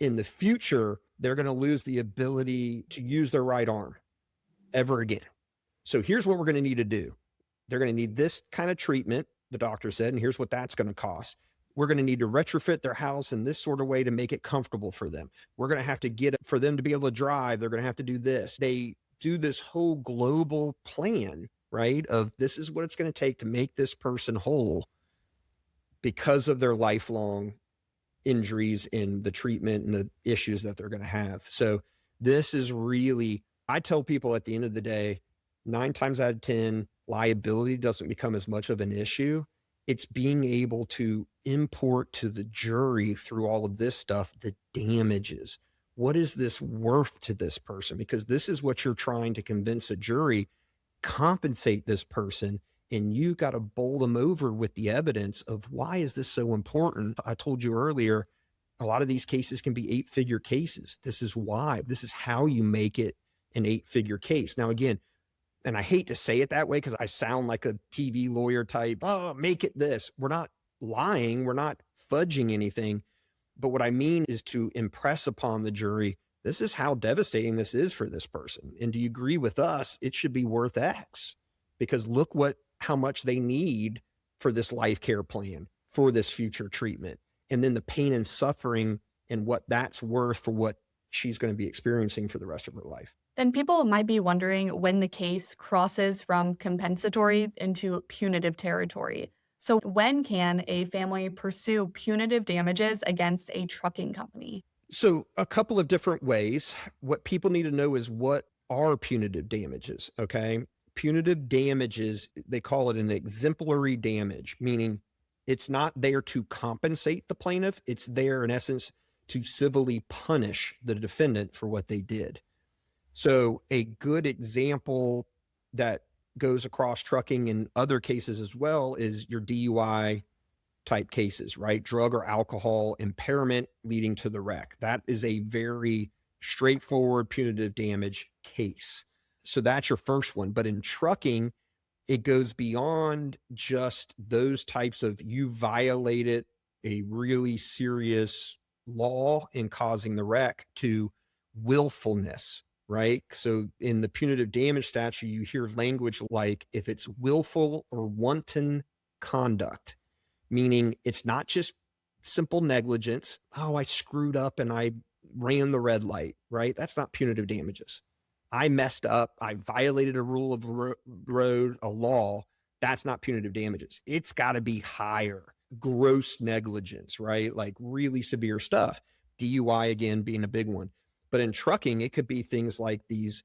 S2: in the future, they're going to lose the ability to use their right arm ever again. So here's what we're going to need to do. They're going to need this kind of treatment, the doctor said, and here's what that's going to cost. We're going to need to retrofit their house in this sort of way to make it comfortable for them. We're going to have to get it for them to be able to drive. They're going to have to do this. They do this whole global plan, right? Of this is what it's going to take to make this person whole because of their lifelong injuries in the treatment and the issues that they're going to have. So this is really, I tell people at the end of the day, 9 times out of 10, liability doesn't become as much of an issue. It's being able to import to the jury through all of this stuff, the damages. What is this worth to this person? Because this is what you're trying to convince a jury, compensate this person, and you got to bowl them over with the evidence of why is this so important. I told you earlier, a lot of these cases can be 8-figure cases. This is why. This is how you make it an 8-figure case. Now, again, and I hate to say it that way because I sound like a TV lawyer type, oh, make it this. We're not lying. We're not fudging anything. But what I mean is to impress upon the jury, this is how devastating this is for this person. And do you agree with us? It should be worth X, because look how much they need for this life care plan, for this future treatment. And then the pain and suffering and what that's worth for what she's going to be experiencing for the rest of her life.
S1: Then people might be wondering when the case crosses from compensatory into punitive territory. So when can a family pursue punitive damages against a trucking company?
S2: So a couple of different ways. What people need to know is, what are punitive damages? Okay. Punitive damages, they call it an exemplary damage, meaning it's not there to compensate the plaintiff. It's there in essence to civilly punish the defendant for what they did. So a good example that goes across trucking and other cases as well is your DUI type cases, right? Drug or alcohol impairment leading to the wreck. That is a very straightforward punitive damage case. So that's your first one. But in trucking, it goes beyond just those types of, you violated a really serious law in causing the wreck, to willfulness, right? So in the punitive damage statute, you hear language like, if it's willful or wanton conduct, meaning it's not just simple negligence. Oh, I screwed up and I ran the red light, right? That's not punitive damages. I messed up. I violated a rule of road, a law. That's not punitive damages. It's got to be higher. Gross negligence, right? Like really severe stuff. DUI, again, being a big one. But in trucking, it could be things like these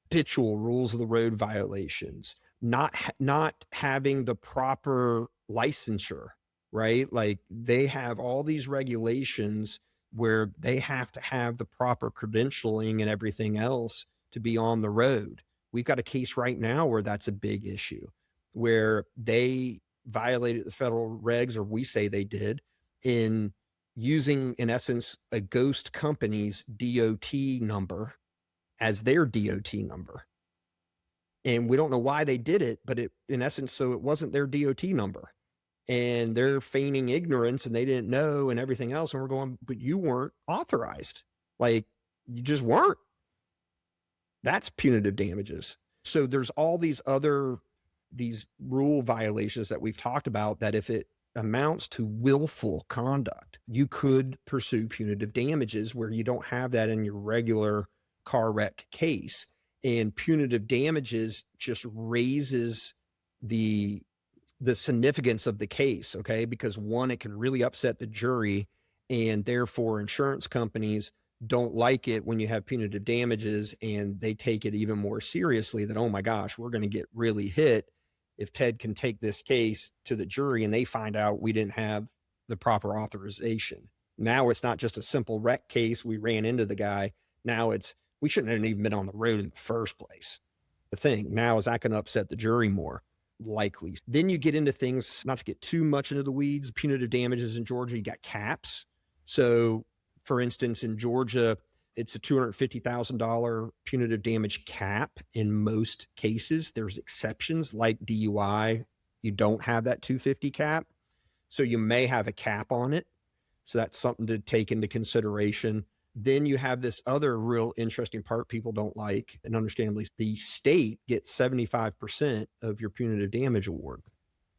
S2: habitual rules of the road violations, not having the proper licensure, right? Like they have all these regulations where they have to have the proper credentialing and everything else to be on the road. We've got a case right now where that's a big issue, where they violated the federal regs, or we say they did, in using, in essence, a ghost company's DOT number as their DOT number. And we don't know why they did it, but in essence, so it wasn't their DOT number. And they're feigning ignorance and they didn't know and everything else. And we're going, but you weren't authorized. Like, you just weren't. That's punitive damages. So there's all these rule violations that we've talked about that if it amounts to willful conduct, you could pursue punitive damages where you don't have that in your regular car wreck case. And punitive damages just raises the significance of the case, okay? Because one, it can really upset the jury, and therefore insurance companies don't like it when you have punitive damages, and they take it even more seriously that, oh my gosh, we're going to get really hit if Ted can take this case to the jury and they find out we didn't have the proper authorization. Now it's not just a simple wreck case. We ran into the guy. Now we shouldn't have even been on the road in the first place. The thing now is that going to upset the jury more? Likely. Then you get into things, not to get too much into the weeds, punitive damages in Georgia, you got caps. So for instance, in Georgia, it's a $250,000 punitive damage cap in most cases. There's exceptions like DUI. You don't have that 250 cap. So you may have a cap on it. So that's something to take into consideration. Then you have this other real interesting part people don't like, and understandably, the state gets 75% of your punitive damage award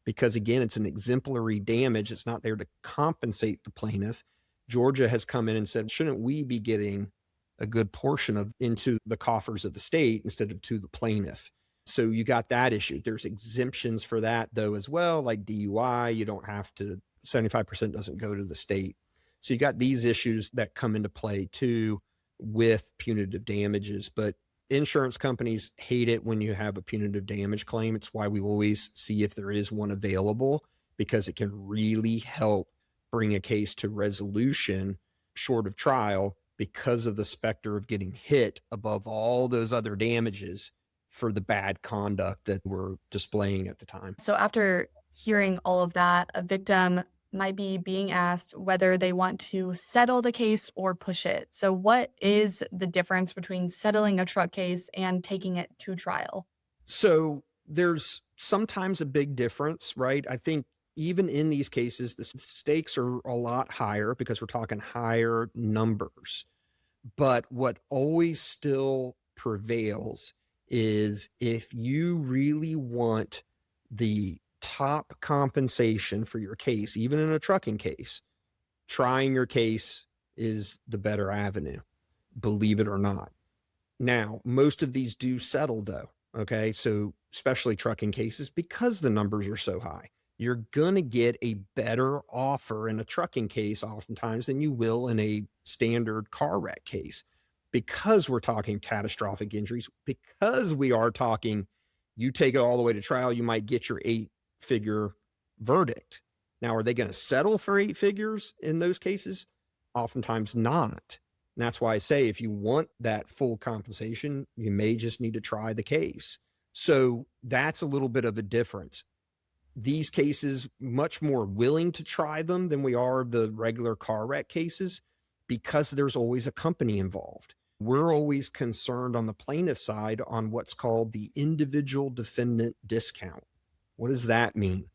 S2: because, again, it's an exemplary damage. It's not there to compensate the plaintiff. Georgia has come in and said, shouldn't we be getting a good portion into the coffers of the state instead of to the plaintiff? So you got that issue. There's exemptions for that, though, as well, like DUI. You don't have to, 75% doesn't go to the state. So you got these issues that come into play too with punitive damages, but insurance companies hate it when you have a punitive damage claim. It's why we always see if there is one available, because it can really help bring a case to resolution short of trial because of the specter of getting hit above all those other damages for the bad conduct that we're displaying at the time.
S1: So after hearing all of that, a victim might be being asked whether they want to settle the case or push it. So what is the difference between settling a truck case and taking it to trial?
S2: So there's sometimes a big difference, right? I think even in these cases, the stakes are a lot higher because we're talking higher numbers. But what always still prevails is if you really want the top compensation for your case, even in a trucking case, trying your case is the better avenue, believe it or not. Now, most of these do settle though. Okay. So especially trucking cases, because the numbers are so high, you're going to get a better offer in a trucking case oftentimes than you will in a standard car wreck case, because we're talking catastrophic injuries, because we are talking, you take it all the way to trial, you might get your 8-figure verdict. Now, are they going to settle for 8 figures in those cases? Oftentimes not. And that's why I say if you want that full compensation, you may just need to try the case. So that's a little bit of a difference. These cases, much more willing to try them than we are the regular car wreck cases, because there's always a company involved. We're always concerned on the plaintiff side on what's called the individual defendant discount. What does that mean?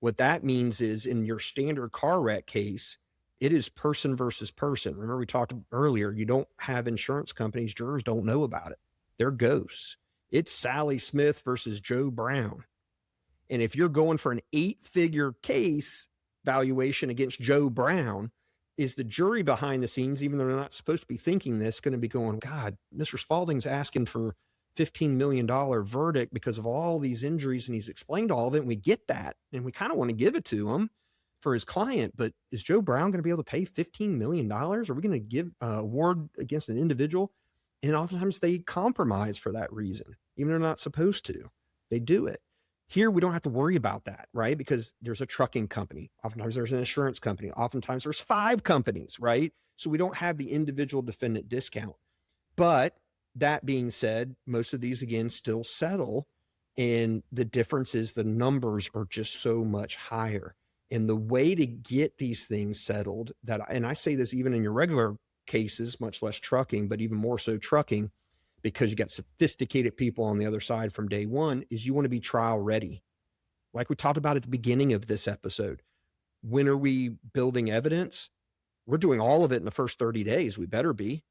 S2: What that means is in your standard car wreck case, it is person versus person. Remember, we talked earlier, you don't have insurance companies, jurors don't know about it. They're ghosts. It's Sally Smith versus Joe Brown. And if you're going for an 8-figure case valuation against Joe Brown, is the jury behind the scenes, even though they're not supposed to be thinking this, going to be going, God, Mr. Spaulding's asking for $15 million verdict because of all these injuries, and he's explained all of it, and we get that, and we kind of want to give it to him for his client, but is Joe Brown going to be able to pay $15 million? Are we going to give award against an individual? And oftentimes they compromise for that reason, even though they're not supposed to. They do it. Here, we don't have to worry about that, right? Because there's a trucking company. Oftentimes there's an insurance company. Oftentimes there's 5 companies, right? So we don't have the individual defendant discount. But that being said, most of these, again, still settle. And the difference is the numbers are just so much higher. And the way to get these things settled, and I say this even in your regular cases, much less trucking, but even more so trucking, because you got sophisticated people on the other side from day one, is you want to be trial ready. Like we talked about at the beginning of this episode. When are we building evidence? We're doing all of it in the first 30 days. We better be.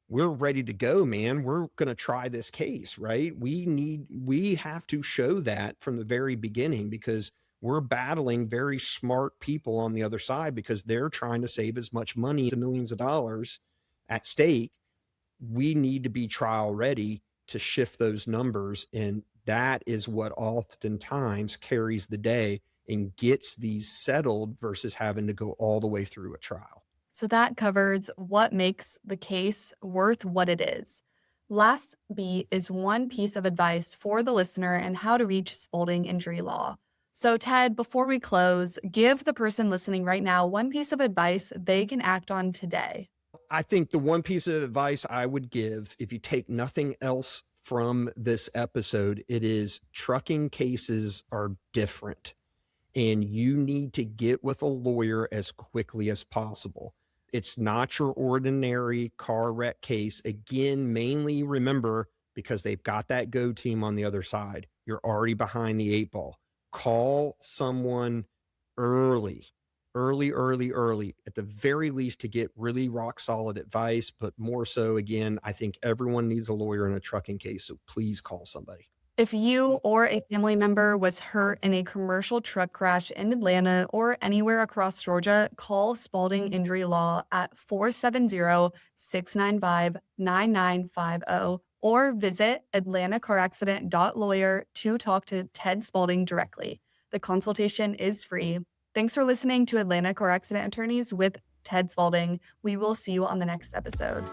S2: We're ready to go, man. We're going to try this case, right? We have to show that from the very beginning, because we're battling very smart people on the other side, because they're trying to save as much money, millions of dollars at stake. We need to be trial ready to shift those numbers. And that is what oftentimes carries the day and gets these settled versus having to go all the way through a trial.
S1: So that covers what makes the case worth what it is. Last B is one piece of advice for the listener and how to reach Spaulding injury law. So Ted, before we close, give the person listening right now one piece of advice they can act on today.
S2: I think the one piece of advice I would give, if you take nothing else from this episode, it is trucking cases are different, and you need to get with a lawyer as quickly as possible. It's not your ordinary car wreck case. Again, mainly remember, because they've got that go team on the other side, you're already behind the 8 ball. Call someone early, at the very least, to get really rock solid advice. But more so, again, I think everyone needs a lawyer in a trucking case. So please call somebody.
S1: If you or a family member was hurt in a commercial truck crash in Atlanta or anywhere across Georgia, call Spaulding Injury Law at 470-695-9950 or visit atlantacaraccident.lawyer to talk to Ted Spaulding directly. The consultation is free. Thanks for listening to Atlanta Car Accident Attorneys with Ted Spaulding. We will see you on the next episode.